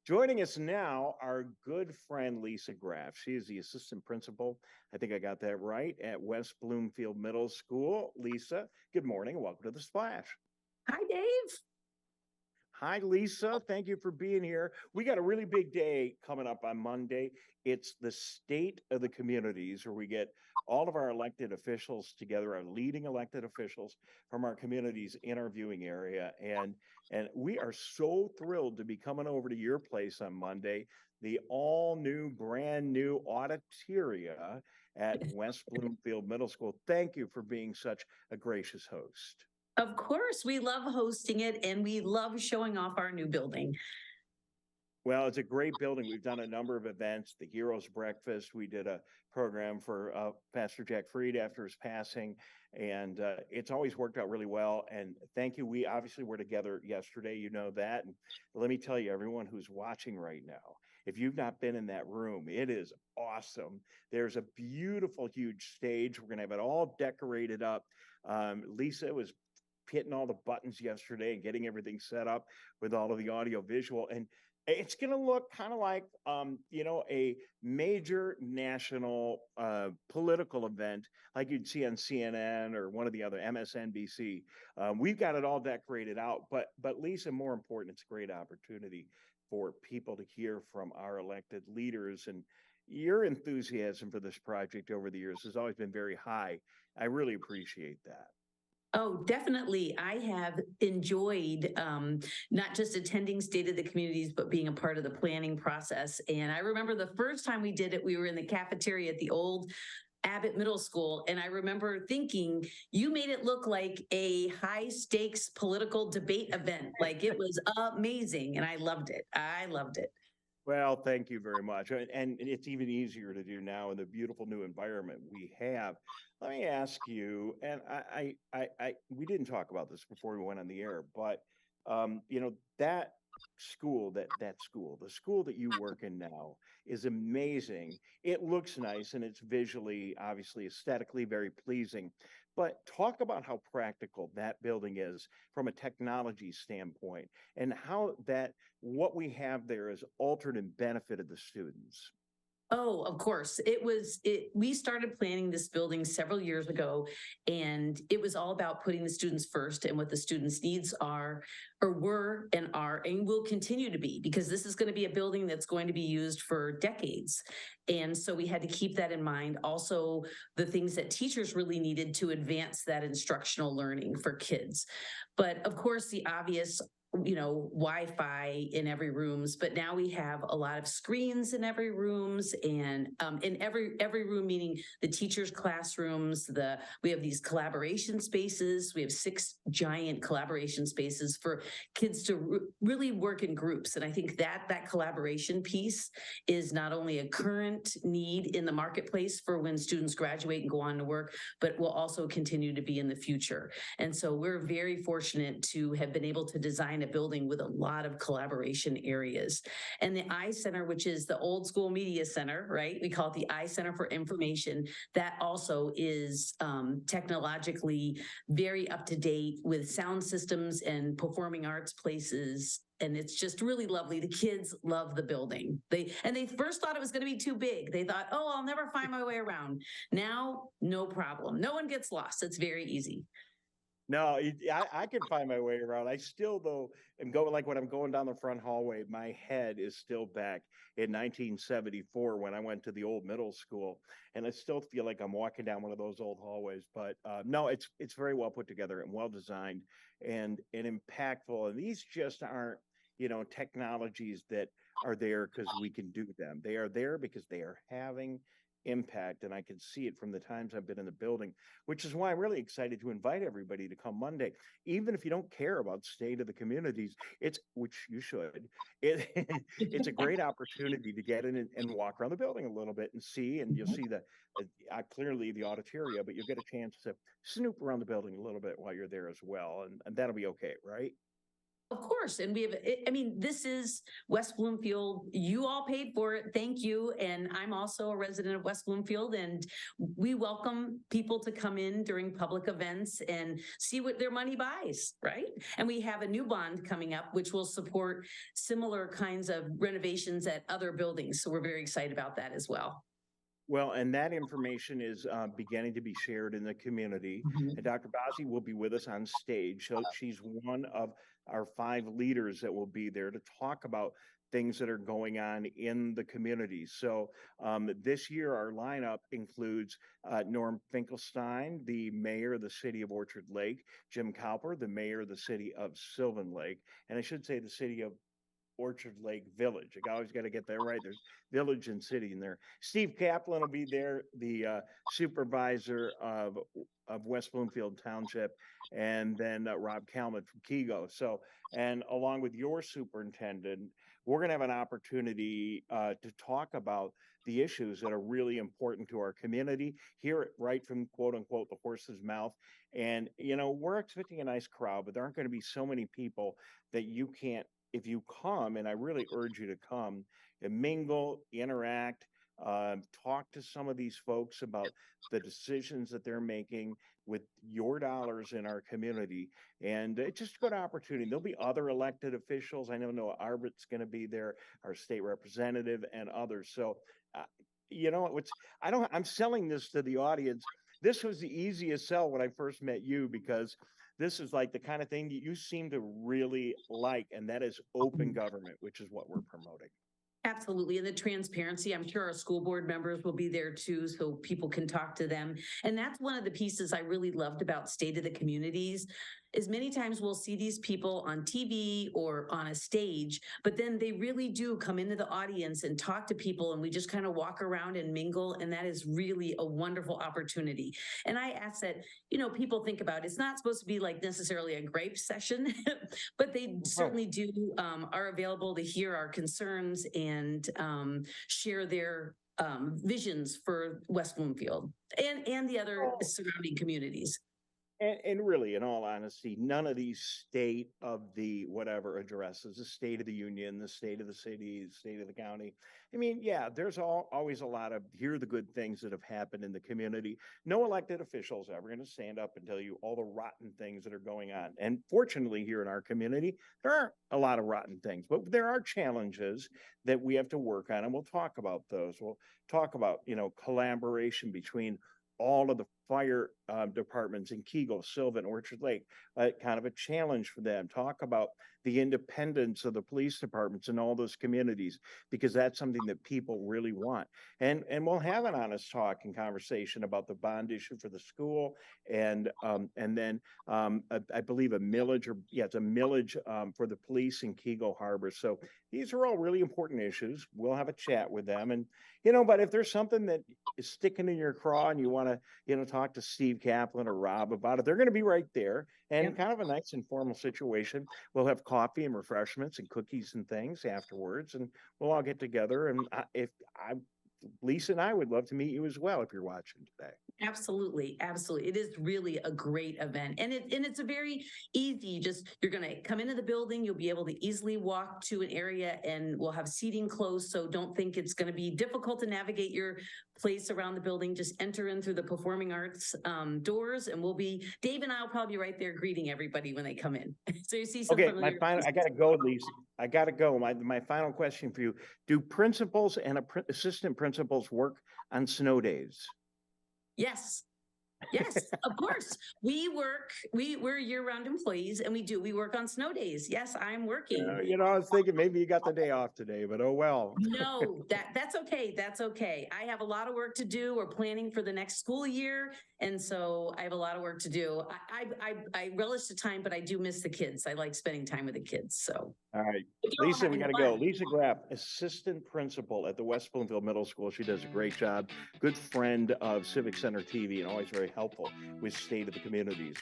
Joining us now, our good friend Lisa Graff. She is the assistant principal. I think I got that right at West Bloomfield Middle School. Lisa, good morning and welcome to the Splash. Hi, Dave. Hi, Lisa. Thank you for being here. We got a really big day coming up on Monday. It's the State of the Communities, where we get all of our elected officials together, our leading elected officials from our communities in our viewing area. And we are so thrilled to be coming over to your place on Monday, the all new, brand new auditoria at West Bloomfield Middle School. Thank you for being such a gracious host. Of course, we love hosting it and we love showing off our new building. Well, it's a great building. We've done a number of events, the Heroes Breakfast. We did a program for Pastor Jack Freed after his passing, and it's always worked out really well. And thank you. We obviously were together yesterday, you know that. And let me tell you, everyone who's watching right now, if you've not been in that room, it is awesome. There's a beautiful, huge stage. We're going to have it all decorated up. Lisa was hitting all the buttons yesterday and getting everything set up with all of the audio visual, and it's going to look kind of like a major national political event like you'd see on CNN or one of the other MSNBC. We've got it all decorated out, but Lisa, more important, it's a great opportunity for people to hear from our elected leaders. And your enthusiasm for this project over the years has always been very high. I really appreciate that. Oh, definitely. I have enjoyed not just attending State of the Communities, but being a part of the planning process. And I remember the first time we did it, we were in the cafeteria at the old Abbott Middle School. And I remember thinking, you made it look like a high stakes political debate event. Like it was amazing. And I loved it. I loved it. Well, thank you very much. And it's even easier to do now in the beautiful new environment we have. Let me ask you, and we didn't talk about this before we went on the air, but that school, the school that you work in now is amazing. It looks nice and it's visually, obviously, aesthetically very pleasing. But talk about how practical that building is from a technology standpoint and how that what we have there is altered and benefited the students. Oh, of course. We started planning this building several years ago, and it was all about putting the students first and what the students' needs are, or were, and will continue to be, because this is going to be a building that's going to be used for decades. And so we had to keep that in mind. Also, the things that teachers really needed to advance that instructional learning for kids. But of course, the obvious Wi-Fi in every rooms, but now we have a lot of screens in every rooms, and in every room, meaning the teachers' classrooms. We have these collaboration spaces. We have 6 giant collaboration spaces for kids to really work in groups. And I think that collaboration piece is not only a current need in the marketplace for when students graduate and go on to work, but will also continue to be in the future. And so we're very fortunate to have been able to design a building with a lot of collaboration areas. And the I Center, which is the old school media center, right? We call it the I Center for Information. That also is technologically very up to date with sound systems and performing arts places. And it's just really lovely. The kids love the building. They first thought it was going to be too big. They thought, oh, I'll never find my way around. Now, no problem. No one gets lost. It's very easy. No, I can find my way around. I still, though, am going like when I'm going down the front hallway, my head is still back in 1974 when I went to the old middle school, and I still feel like I'm walking down one of those old hallways. But no, it's very well put together and well designed and impactful. And these just aren't technologies that are there because we can do them. They are there because they are having impact, and I can see it from the times I've been in the building, which is why I'm really excited to invite everybody to come Monday. Even if you don't care about State of the Communities, which you should, it's a great opportunity to get in and walk around the building a little bit and see, and you'll see clearly the auditoria, but you'll get a chance to snoop around the building a little bit while you're there as well, and that'll be okay, right? Of course. And we have, I mean, this is West Bloomfield. You all paid for it. Thank you. And I'm also a resident of West Bloomfield, and we welcome people to come in during public events and see what their money buys, right? And we have a new bond coming up, which will support similar kinds of renovations at other buildings. So we're very excited about that as well. Well, and that information is beginning to be shared in the community. Mhm. And Dr. Bazzi will be with us on stage. So she's one of our 5 leaders that will be there to talk about things that are going on in the community. So this year, our lineup includes Norm Finkelstein, the mayor of the city of Orchard Lake, Jim Cowper, the mayor of the city of Sylvan Lake, and I should say the city of Orchard Lake Village. I always got to get that right. There's village and city in there. Steve Kaplan will be there, the supervisor of West Bloomfield Township, and then Rob Kalman from Kego. So, and along with your superintendent, we're going to have an opportunity to talk about the issues that are really important to our community, hear it right from quote unquote the horse's mouth. And, you know, we're expecting a nice crowd, but there aren't going to be so many people that you can't, if you come, and I really urge you to come and mingle, interact, talk to some of these folks about the decisions that they're making with your dollars in our community. And it's just a good opportunity. There'll be other elected officials. I know Noah Arbert's going to be there, our state representative, and others. So, you know, I'm selling this to the audience. This was the easiest sell when I first met you, because this is like the kind of thing that you seem to really like, and that is open government, which is what we're promoting. Absolutely. And the transparency, I'm sure our school board members will be there too, so people can talk to them. And that's one of the pieces I really loved about State of the Communities, is many times we'll see these people on TV or on a stage, but then they really do come into the audience and talk to people, and we just kind of walk around and mingle. And that is really a wonderful opportunity. And I ask that, you know, people think about it's not supposed to be like necessarily a gripe session, but they certainly do are available to hear our concerns and share their visions for West Bloomfield and the other surrounding communities. And really, in all honesty, none of these state of the whatever addresses, the state of the union, the state of the city, the state of the county. I mean, yeah, there's always a lot of here are the good things that have happened in the community. No elected official is ever going to stand up and tell you all the rotten things that are going on. And fortunately, here in our community, there aren't a lot of rotten things, but there are challenges that we have to work on, and we'll talk about those. We'll talk about, you know, collaboration between all of the fire departments in Kego, Sylvan, Orchard Lake, kind of a challenge for them. Talk about the independence of the police departments in all those communities, because that's something that people really want. And we'll have an honest talk and conversation about the bond issue for the school, and then I believe a millage, or yeah, it's a millage for the police in Kego Harbor. So these are all really important issues. We'll have a chat with them, and you know, but if there's something that is sticking in your craw and you want to, you know, talk to Steve Kaplan or Rob about it, they're going to be right there, and kind of a nice informal situation. We'll have coffee and refreshments and cookies and things afterwards, and we'll all get together. And Lisa and I would love to meet you as well if you're watching today. Absolutely. Absolutely. It is really a great event. And it's a very easy, just you're going to come into the building. You'll be able to easily walk to an area, and we'll have seating close. So don't think it's going to be difficult to navigate your place around the building. Just enter in through the performing arts doors, and Dave and I will probably be right there greeting everybody when they come in. So you see some Okay, familiar I got to go, Lisa. I got to go. My final question for you: do principals and assistant principals work on snow days? Yes. Yes, of course. We're year-round employees, and we work on snow days. Yes, I'm working. You know, I was thinking maybe you got the day off today, but oh well. No, that's okay. That's okay. I have a lot of work to do. We're planning for the next school year, and so I have a lot of work to do. I relish the time, but I do miss the kids. I like spending time with the kids. So all right, Lisa, we got to go. Lisa Graff, assistant principal at the West Bloomfield Middle School. She does a great job. Good friend of Civic Center TV, and always very helpful with State of the Communities.